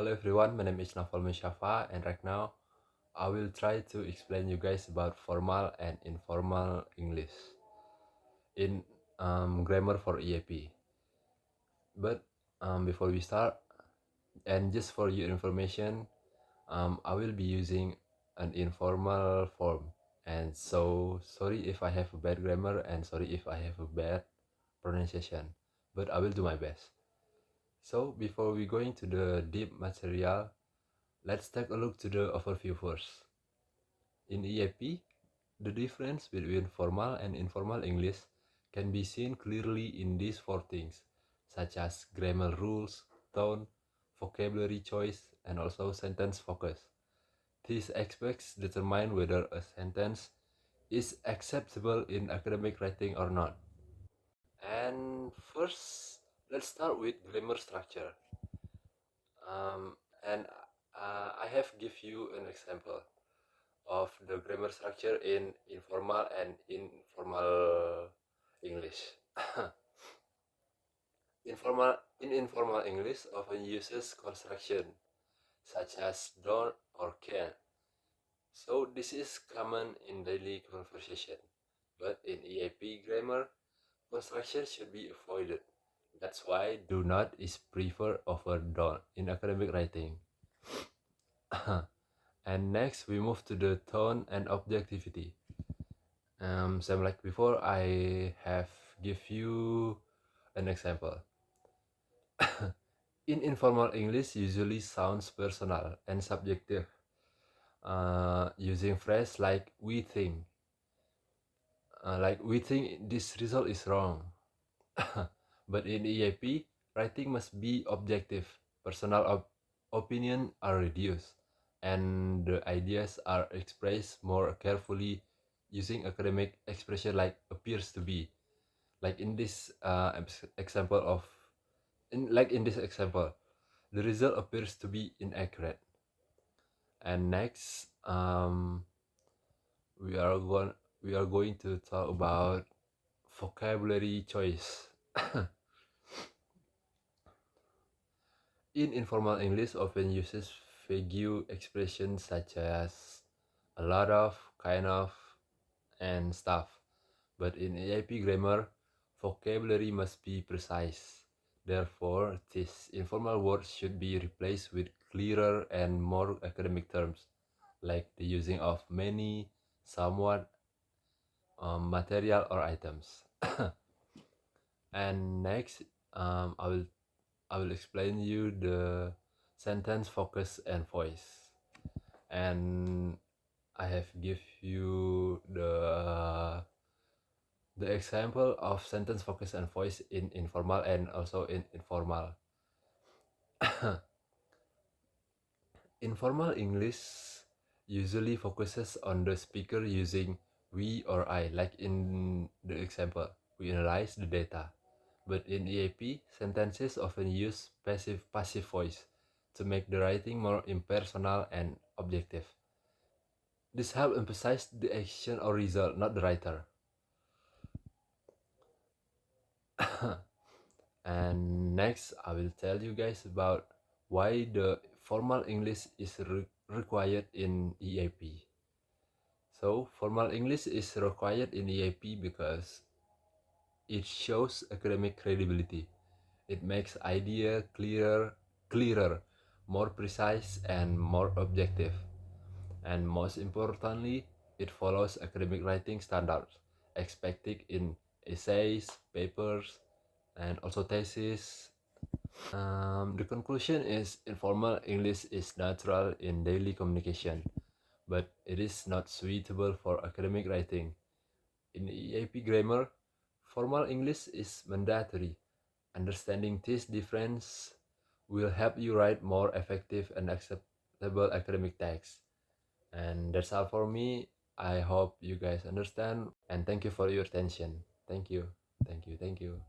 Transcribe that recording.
Hello everyone, my name is Naval Musyafa, and right now I will try to explain you guys about formal and informal English in grammar for EAP. But before we start, and just for your information, I will be using an informal form, and so sorry if I have a bad grammar and sorry if I have a bad pronunciation, but I will do my best. So before we go into the deep material, let's take a look to the overview first. In EAP, the difference between formal and informal English can be seen clearly in these four things, such as grammar rules, tone, vocabulary choice, and also sentence focus. These aspects determine whether a sentence is acceptable in academic writing or not. And first, let's start with grammar structure. And I have give you an example of the grammar structure in informal and informal English. Informal English often uses construction such as don't or can. So this is common in daily conversation. But in EAP grammar, construction should be avoided. That's why do not is preferred over don't in academic writing. And next we move to the tone and objectivity. Same like before, I have give you an example. In informal English usually sounds personal and subjective, using phrase like we think this result is wrong. But in EAP, writing must be objective. Personal opinion are reduced, and the ideas are expressed more carefully using academic expression like appears to be. Like in this example of in this example, the result appears to be inaccurate. And next, we are going to talk about vocabulary choice. In informal English often uses vague expressions such as a lot of, kind of, and stuff. But in AIP grammar, vocabulary must be precise. Therefore, these informal words should be replaced with clearer and more academic terms, like the using of many, somewhat, material, or items. And next, I will explain you the sentence focus and voice. And I have give you the example of sentence focus and voice in informal and also in informal. Informal English usually focuses on the speaker using we or I, like in the example, we analyze the data. But in EAP, sentences often use passive voice to make the writing more impersonal and objective. This helps emphasize the action or result, not the writer. And next, I will tell you guys about why the formal English is required in EAP. So, formal English is required in EAP because it shows academic credibility. It makes idea clearer, more precise, and more objective. And most importantly, it follows academic writing standards expected in essays, papers, and also thesis. The conclusion is informal English is natural in daily communication, but it is not suitable for academic writing. In EAP grammar, formal English is mandatory. Understanding this difference will help you write more effective and acceptable academic text. And that's all for me. I hope you guys understand, and thank you for your attention. Thank you. Thank you. Thank you.